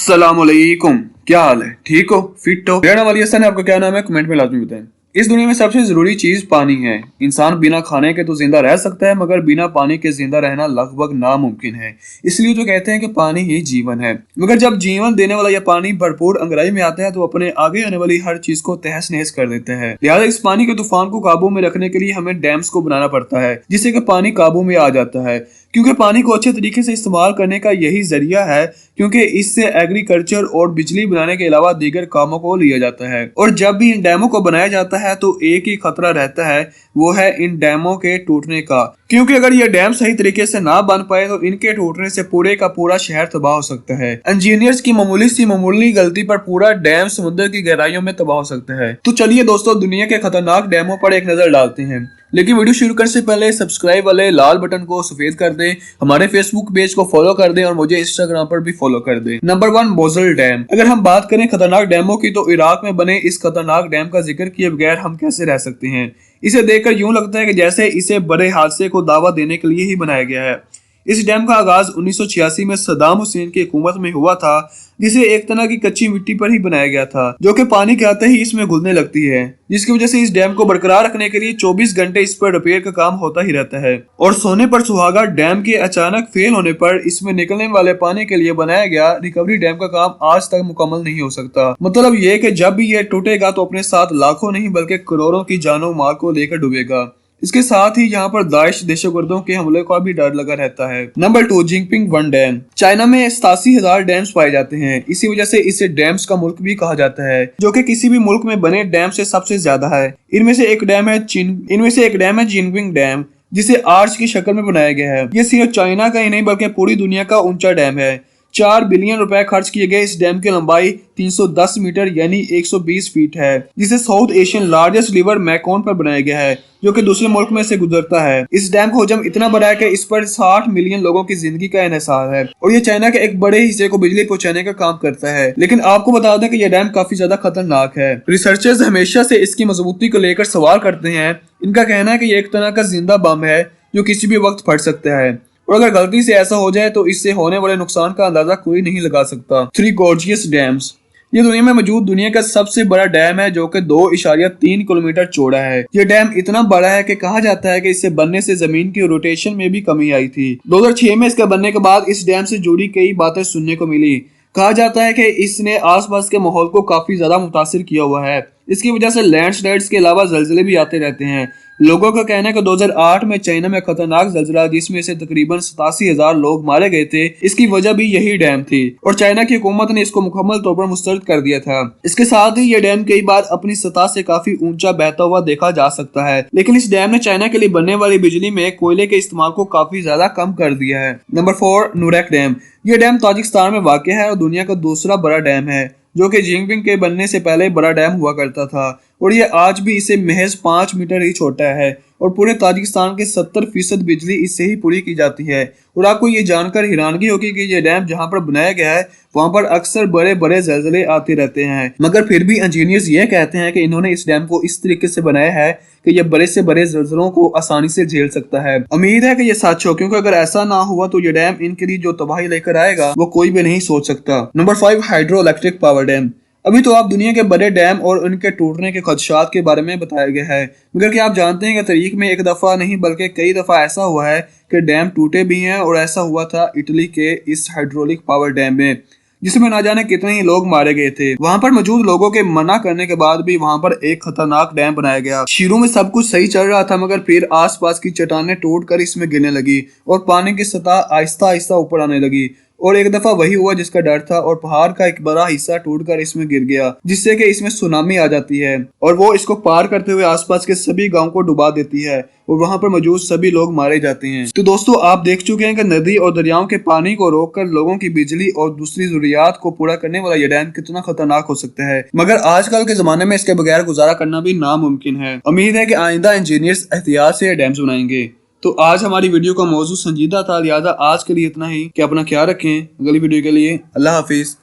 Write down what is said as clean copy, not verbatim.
अस्सलामुअलैकुम। क्या हाल है? ठीक हो? फिट हो? मेरा नाम अली हसन है। आपका क्या नाम है? कमेंट में लाजमी बताएं। इस दुनिया में सबसे जरूरी चीज पानी है। इंसान बिना खाने के तो जिंदा रह सकता है, मगर बिना पानी के जिंदा रहना लगभग नामुमकिन है। इसलिए तो कहते हैं कि पानी ही जीवन है। मगर जब जीवन देने वाला यह पानी भरपूर अंगराई में आता है तो अपने आगे आने वाली हर चीज को तहस नहस कर देता है। लिहाजा इस पानी के तूफान को काबू में रखने के लिए हमें डैम्स को बनाना पड़ता है, जिससे कि पानी काबू में आ जाता है। क्योंकि पानी को अच्छे तरीके से इस्तेमाल करने का यही जरिया है, क्योंकि इससे एग्रीकल्चर और बिजली बनाने के अलावा दीगर कामों को लिया जाता है। और जब भी इन डैमों को बनाया जाता है तो एक ही खतरा रहता है, वो है इन डैमों के टूटने का। क्योंकि अगर ये डैम सही तरीके से ना बन पाए तो इनके टूटने से पूरे का पूरा शहर तबाह हो सकता है। इंजीनियर्स की मामूली गलती पर पूरा डैम समुद्र की गहराइयों में तबाह हो सकता है। तो चलिए दोस्तों, दुनिया के खतरनाक डैमों पर एक नजर डालते हैं। लेकिन वीडियो शुरू करने से पहले सब्सक्राइब वाले लाल बटन को सफेद कर दें, हमारे फेसबुक पेज को फॉलो कर दें और मुझे इंस्टाग्राम पर भी फॉलो कर दें। Number 1, Mosul dam. अगर हम बात करें खतरनाक डैमों की तो इराक में बने इस खतरनाक डैम का जिक्र किए बगैर हम कैसे रह सकते हैं। इसे देखकर यूं लगता है कि जैसे इसे बड़े हादसे को दावा देने के लिए ही बनाया गया है। इस डैम का आगाज 1986 में सद्दाम हुसैन की हुकूमत में हुआ था, जिसे एक तरह की कच्ची मिट्टी पर ही बनाया गया था, जो कि पानी के आते ही इसमें घुलने लगती है, जिसकी वजह से इस डैम को बरकरार रखने के लिए 24 घंटे इस पर रिपेयर का काम होता ही रहता है। और सोने पर सुहागा, डैम के अचानक फेल होने पर इसमें निकलने वाले पानी के लिए बनाया गया रिकवरी डैम का काम आज तक मुकम्मल नहीं हो सकता। मतलब ये कि जब भी ये टूटेगा तो अपने साथ लाखों नहीं बल्कि करोड़ों की जानो माल को लेकर डूबेगा। इसके साथ ही यहाँ पर दाइश दहशतगर्दों के हमले का भी डर लगा रहता है। Number 2, Jinping one dam. China में 87,000 डैम्स पाए जाते हैं। इसी वजह से इसे डैम्स का मुल्क भी कहा जाता है, जो कि किसी भी मुल्क में बने डैम से सबसे ज्यादा है। इनमें से एक डैम है जिंगपिंग डैम, जिसे आर्च की शक्ल में बनाया गया है। ये सिर्फ चाइना का ही नहीं बल्कि पूरी दुनिया का ऊंचा डैम है। 4 बिलियन रुपए खर्च किए गए इस डैम की लंबाई 310 मीटर यानी 120 फीट है, जिसे south Asian largest river Mecon पर बनाया गया है, जो कि दूसरे मुल्क में से गुजरता है। इस डैम का हजम इतना बड़ा है कि इस पर 60 मिलियन लोगों की जिंदगी का इन्हिसार है और ये चाइना के एक बड़े हिस्से को बिजली पहुंचाने का काम करता है। लेकिन आपको बता दें कि यह डैम काफी ज्यादा खतरनाक है। रिसर्चर्स हमेशा से इसकी मजबूती को लेकर सवाल करते हैं। इनका कहना है कि यह एक तरह का जिंदा बम है जो किसी भी वक्त फट सकता है, और अगर गलती से ऐसा हो जाए तो इससे होने वाले नुकसान का अंदाजा कोई नहीं लगा सकता। 3 गॉर्जियस डैम्स। ये दुनिया में मौजूद दुनिया का सबसे बड़ा डैम है, जो कि 2.3 किलोमीटर चौड़ा है। ये डैम इतना बड़ा है कि कहा जाता है कि इससे बनने से जमीन की रोटेशन में भी कमी आई थी। 2006 में इसके बनने के बाद इस डैम से जुड़ी कई बातें सुनने को मिली। कहा जाता है कि इसने आसपास के माहौल को काफी ज्यादा मुतासिर किया हुआ है। इसकी वजह से लैंडस्लाइड्स के अलावा जलजले भी आते रहते हैं। लोगों का कहना है कि 2008 में चाइना में खतरनाक जलजला, जिसमें से तकरीबन 87,000 लोग मारे गए थे, इसकी वजह भी यही डैम थी और चाइना की हुकूमत ने इसको मुकम्मल तौर पर मुस्तरद कर दिया था। इसके साथ ही ये डैम कई बार अपनी सतह से काफी ऊंचा बहता हुआ देखा जा सकता है, लेकिन इस डैम ने चाइना के लिए बनने वाली बिजली में कोयले के इस्तेमाल को काफी ज्यादा कम कर दिया है। Number 4, Nurek dam. ये डैम ताजिकिस्तान में वाक़ है और दुनिया का दूसरा बड़ा डैम है, जो कि जिंगपिंग के बनने से पहले बड़ा डैम हुआ करता था, और ये आज भी इसे महज 5 मीटर ही छोटा है और पूरे ताजिकिस्तान के 70% बिजली इससे ही पूरी की जाती है। और आपको ये जानकर हैरानगी होगी कि ये डैम जहाँ पर बनाया गया है वहाँ पर अक्सर बड़े बड़े जलजले आते रहते हैं, मगर फिर भी इंजीनियर्स ये कहते हैं कि इन्होंने इस डैम को इस तरीके से बनाया है कि ये बड़े से बड़े जलजलों को आसानी से झेल सकता है। उम्मीद है कि ये सच हो, क्योंकि अगर ऐसा ना हुआ तो ये डैम इनके लिए जो तबाही लेकर आएगा वो कोई भी नहीं सोच सकता। Number 5, hydro electric power dam. अभी तो आप दुनिया के बड़े डैम और उनके टूटने के खदशात के बारे में बताया गया है, मगर क्या आप जानते हैं कि तारीख में एक दफा नहीं बल्कि कई दफा ऐसा हुआ है कि डैम टूटे भी हैं। और ऐसा हुआ था इटली के इस हाइड्रोलिक पावर डैम में, जिसमें ना जाने कितने ही लोग मारे गए थे। वहां पर मौजूद लोगों के मना करने के बाद भी वहां पर एक खतरनाक डैम बनाया गया। शुरू में सब कुछ सही चल रहा था, मगर फिर आसपास की चट्टानें टूटकर इसमें गिरने लगी और पानी की सतह आहिस्ता आहिस्ता ऊपर आने लगी। और एक दफा वही हुआ जिसका डर था और पहाड़ का एक बड़ा हिस्सा टूटकर इसमें गिर गया, जिससे कि इसमें सुनामी आ जाती है और वो इसको पार करते हुए आसपास के सभी गांव को डुबा देती है और वहां पर मौजूद सभी लोग मारे जाते हैं। तो दोस्तों, आप देख चुके हैं कि नदी और दरियाओं के पानी को रोककर लोगों की बिजली और दूसरी जरूरियात को पूरा करने वाला यह डैम कितना खतरनाक हो सकता है, मगर आजकल के जमाने में इसके बगैर गुजारा करना भी नामुमकिन है। उम्मीद है कि आइंदा इंजीनियर्स एहतियात से डैम्स बनाएंगे। तो आज हमारी वीडियो का मौजू संजीदा था, लिहाजा आज के लिए इतना ही। कि अपना ख्याल रखें। अगली वीडियो के लिए अल्लाह हाफिज।